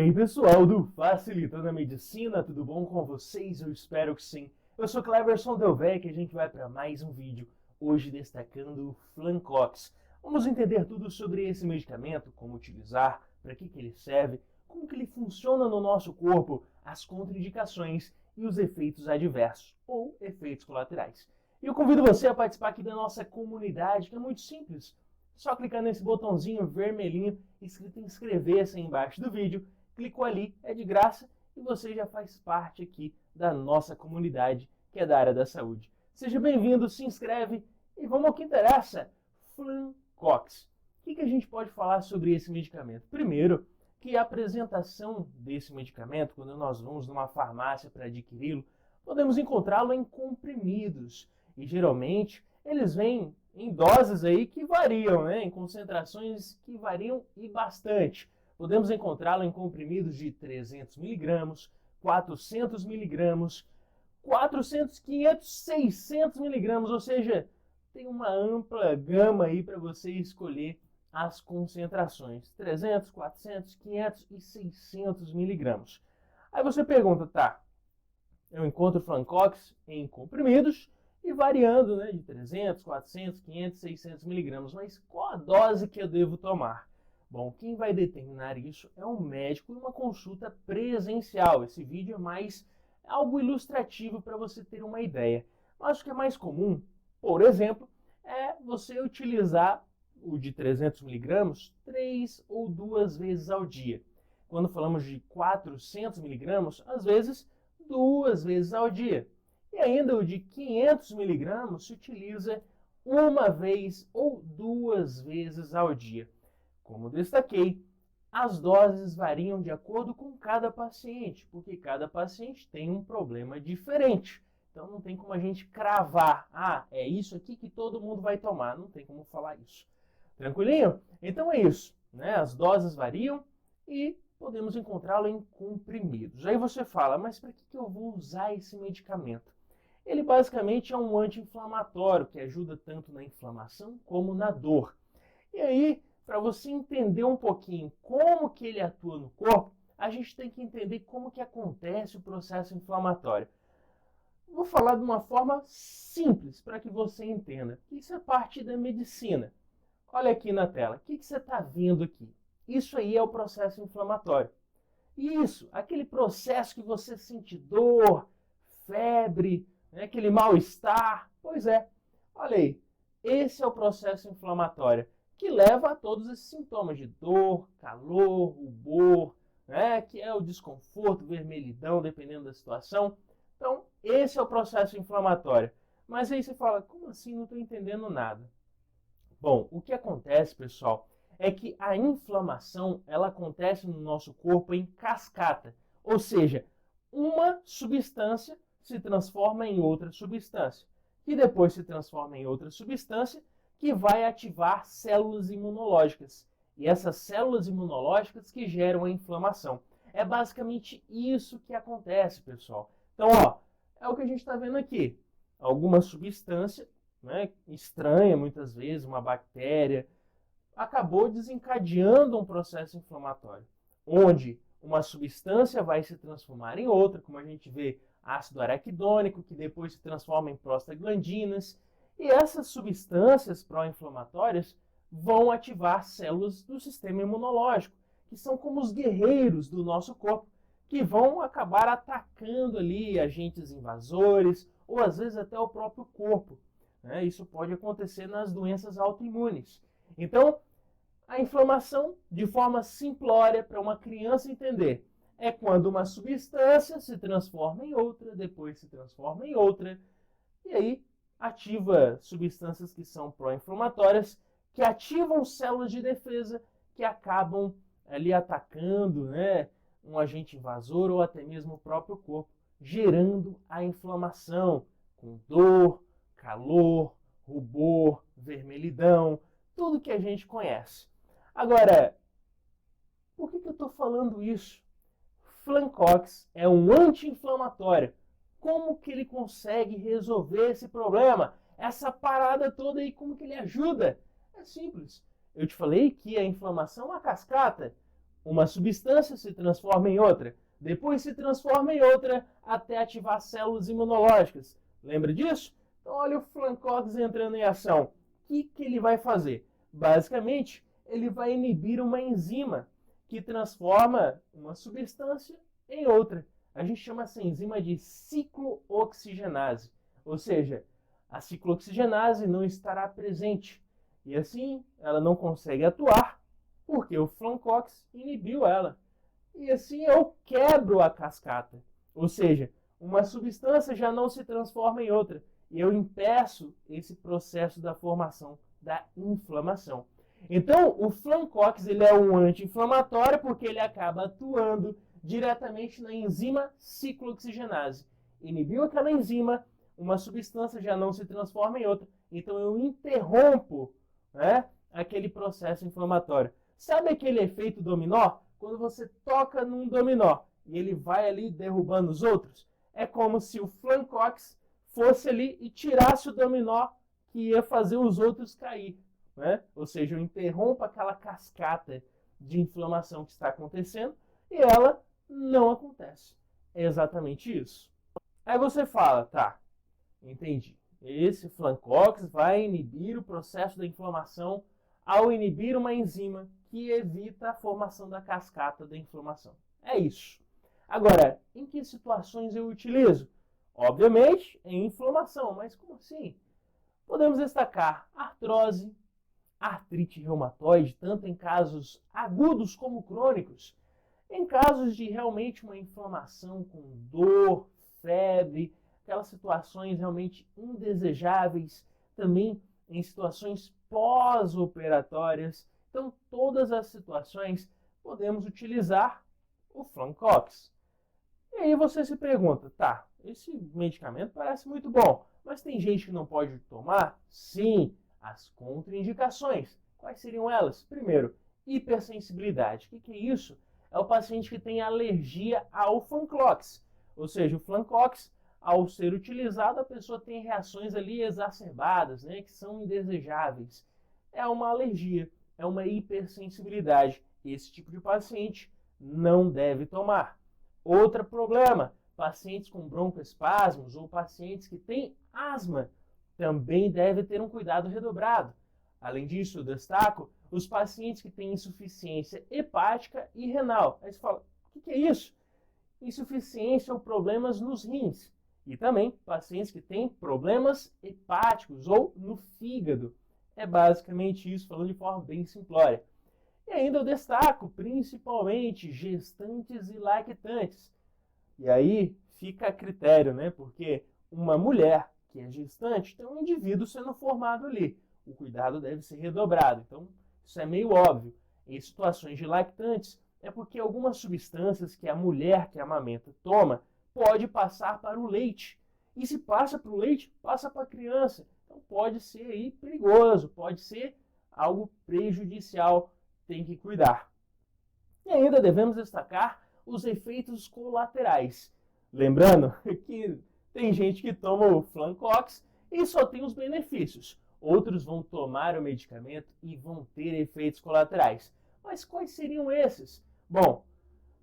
aí, pessoal do Facilitando a Medicina, tudo bom com vocês? Eu espero que sim. Eu sou Cleverson Delvecq e a gente vai para mais um vídeo, hoje destacando o Flancox. Vamos entender tudo sobre esse medicamento, como utilizar, para que ele serve, como que ele funciona no nosso corpo, as contraindicações e os efeitos adversos, ou efeitos colaterais. E eu convido você a participar aqui da nossa comunidade, que é muito simples. Só clicar nesse botãozinho vermelhinho escrito inscrever-se aí embaixo do vídeo, clicou ali, é de graça e você já faz parte aqui da nossa comunidade, que é da área da saúde. Seja bem-vindo, se inscreve e vamos ao que interessa, Flancox. O que a gente pode falar sobre esse medicamento? Primeiro, que a apresentação desse medicamento, quando nós vamos numa farmácia para adquiri-lo, podemos encontrá-lo em comprimidos e geralmente eles vêm em doses aí que variam, né? Em concentrações que variam e bastante. Podemos encontrá-lo em comprimidos de 300 mg, 400 mg, 400, 500, 600 mg, ou seja, tem uma ampla gama aí para você escolher as concentrações, 300, 400, 500 e 600 mg. Aí você pergunta, tá, eu encontro Flancox em comprimidos, e variando, né, de 300, 400, 500, 600 mg. Mas qual a dose que eu devo tomar? Bom, quem vai determinar isso é um médico em uma consulta presencial. Esse vídeo é mais algo ilustrativo para você ter uma ideia. Mas o que é mais comum, por exemplo, é você utilizar o de 300 mg 3 ou 2 vezes ao dia. Quando falamos de 400 mg, às vezes 2 vezes ao dia. E ainda o de 500 mg se utiliza uma vez ou 2 vezes ao dia. Como destaquei, as doses variam de acordo com cada paciente, porque cada paciente tem um problema diferente. Então não tem como a gente cravar, é isso aqui que todo mundo vai tomar, não tem como falar isso. Tranquilinho? Então é isso, né? As doses variam e podemos encontrá-lo em comprimidos. Aí você fala, mas para que eu vou usar esse medicamento? Ele basicamente é um anti-inflamatório que ajuda tanto na inflamação como na dor. E aí, para você entender um pouquinho como que ele atua no corpo, a gente tem que entender como que acontece o processo inflamatório. Vou falar de uma forma simples para que você entenda. Isso é parte da medicina. Olha aqui na tela, o que você está vendo aqui? Isso aí é o processo inflamatório. Isso, aquele processo que você sente dor, febre, aquele mal-estar. Pois é, olha aí, esse é o processo inflamatório que leva a todos esses sintomas de dor, calor, rubor, que é o desconforto, vermelhidão, dependendo da situação. Então, esse é o processo inflamatório. Mas aí você fala, como assim? Não estou entendendo nada. Bom, o que acontece, pessoal, é que a inflamação ela acontece no nosso corpo em cascata, ou seja, uma substância se transforma em outra substância, que depois se transforma em outra substância que vai ativar células imunológicas. E essas células imunológicas que geram a inflamação. É basicamente isso que acontece, pessoal. Então, é o que a gente está vendo aqui. Alguma substância, estranha muitas vezes, uma bactéria, acabou desencadeando um processo inflamatório, onde uma substância vai se transformar em outra, como a gente vê ácido araquidônico, que depois se transforma em prostaglandinas, e essas substâncias pró-inflamatórias vão ativar células do sistema imunológico, que são como os guerreiros do nosso corpo, que vão acabar atacando ali agentes invasores, ou às vezes até o próprio corpo. Isso pode acontecer nas doenças autoimunes. Então, a inflamação, de forma simplória, para uma criança entender, é quando uma substância se transforma em outra, depois se transforma em outra, e aí ativa substâncias que são pró-inflamatórias, que ativam células de defesa, que acabam ali atacando, um agente invasor ou até mesmo o próprio corpo, gerando a inflamação, com dor, calor, rubor, vermelhidão, tudo que a gente conhece. Agora, por que eu estou falando isso? Flancox é um anti-inflamatório. Como que ele consegue resolver esse problema? Essa parada toda aí, como que ele ajuda? É simples. Eu te falei que a inflamação é uma cascata. uma substância se transforma em outra, depois se transforma em outra até ativar células imunológicas. Lembra disso? Então olha o Flancox entrando em ação. O que ele vai fazer? Basicamente, ele vai inibir uma enzima que transforma uma substância em outra. A gente chama essa enzima de ciclooxigenase, ou seja, a ciclooxigenase não estará presente e assim ela não consegue atuar porque o Flancox inibiu ela. E assim eu quebro a cascata, ou seja, uma substância já não se transforma em outra e eu impeço esse processo da formação da inflamação. Então, o Flancox ele é um anti-inflamatório porque ele acaba atuando diretamente na enzima ciclooxigenase. Inibiu aquela enzima, uma substância já não se transforma em outra, então eu interrompo, né, aquele processo inflamatório. Sabe aquele efeito dominó? Quando você toca num dominó e ele vai ali derrubando os outros, é como se o Flancox fosse ali e tirasse o dominó que ia fazer os outros cair. Né? Ou seja, eu interrompo aquela cascata de inflamação que está acontecendo e ela não acontece. É exatamente isso. Aí você fala, tá, entendi. Esse Flancox vai inibir o processo da inflamação ao inibir uma enzima que evita a formação da cascata da inflamação. É isso. Agora, em que situações eu utilizo? Obviamente, em inflamação, mas como assim? Podemos destacar artrose, artrite reumatoide, tanto em casos agudos como crônicos. Em casos de realmente uma inflamação com dor, febre, aquelas situações realmente indesejáveis, também em situações pós-operatórias. Então, todas as situações podemos utilizar o Flancox. E aí você se pergunta, tá, esse medicamento parece muito bom, mas tem gente que não pode tomar? Sim, as contraindicações. Quais seriam elas? Primeiro, hipersensibilidade. O que é isso? É o paciente que tem alergia ao Flancox. Ou seja, o Flancox, ao ser utilizado, a pessoa tem reações ali exacerbadas, né, que são indesejáveis. É uma alergia, é uma hipersensibilidade. Esse tipo de paciente não deve tomar. Outro problema, pacientes com broncoespasmos ou pacientes que têm asma também devem ter um cuidado redobrado. Além disso, eu destaco os pacientes que têm insuficiência hepática e renal. Aí você fala, o que é isso? Insuficiência ou problemas nos rins. E também pacientes que têm problemas hepáticos ou no fígado. É basicamente isso, falando de forma bem simplória. E ainda eu destaco principalmente gestantes e lactantes. E aí fica a critério, né? Porque uma mulher que é gestante tem um indivíduo sendo formado ali. O cuidado deve ser redobrado. Então, isso é meio óbvio. Em situações de lactantes, é porque algumas substâncias que a mulher que amamenta toma pode passar para o leite. E se passa para o leite, passa para a criança. Então pode ser aí perigoso, pode ser algo prejudicial. Tem que cuidar. E ainda devemos destacar os efeitos colaterais. Lembrando que tem gente que toma o Flancox e só tem os benefícios. Outros vão tomar o medicamento e vão ter efeitos colaterais. Mas quais seriam esses? Bom,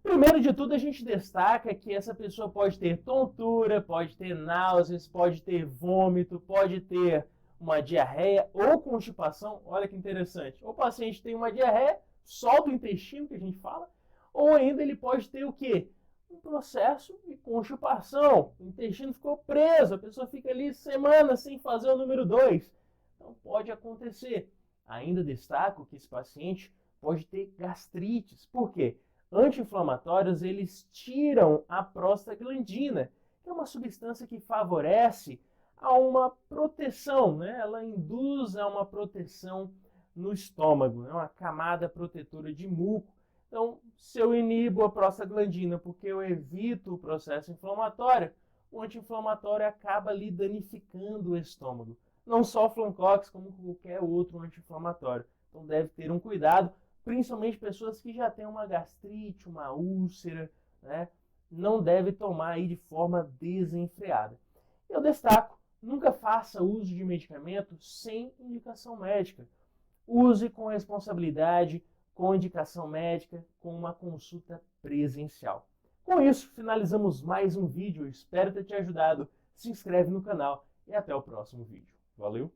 primeiro de tudo a gente destaca que essa pessoa pode ter tontura, pode ter náuseas, pode ter vômito, pode ter uma diarreia ou constipação. Olha que interessante. O paciente tem uma diarreia, solta o intestino, que a gente fala, ou ainda ele pode ter o quê? Um processo de constipação. O intestino ficou preso, a pessoa fica ali semanas sem fazer o número 2. Então pode acontecer. Ainda destaco que esse paciente pode ter gastrites. Por quê? Anti-inflamatórios, eles tiram a prostaglandina, que é uma substância que favorece a uma proteção, né? Ela induz a uma proteção no estômago, né? Uma camada protetora de muco. Então, se eu inibo a prostaglandina porque eu evito o processo inflamatório, o anti-inflamatório acaba ali danificando o estômago. Não só o Flancox, como qualquer outro anti-inflamatório. Então, deve ter um cuidado, principalmente pessoas que já têm uma gastrite, uma úlcera, né? Não deve tomar aí de forma desenfreada. Eu destaco, nunca faça uso de medicamento sem indicação médica. Use com responsabilidade, com indicação médica, com uma consulta presencial. Com isso, finalizamos mais um vídeo. Eu espero ter te ajudado. Se inscreve no canal e até o próximo vídeo. Valeu!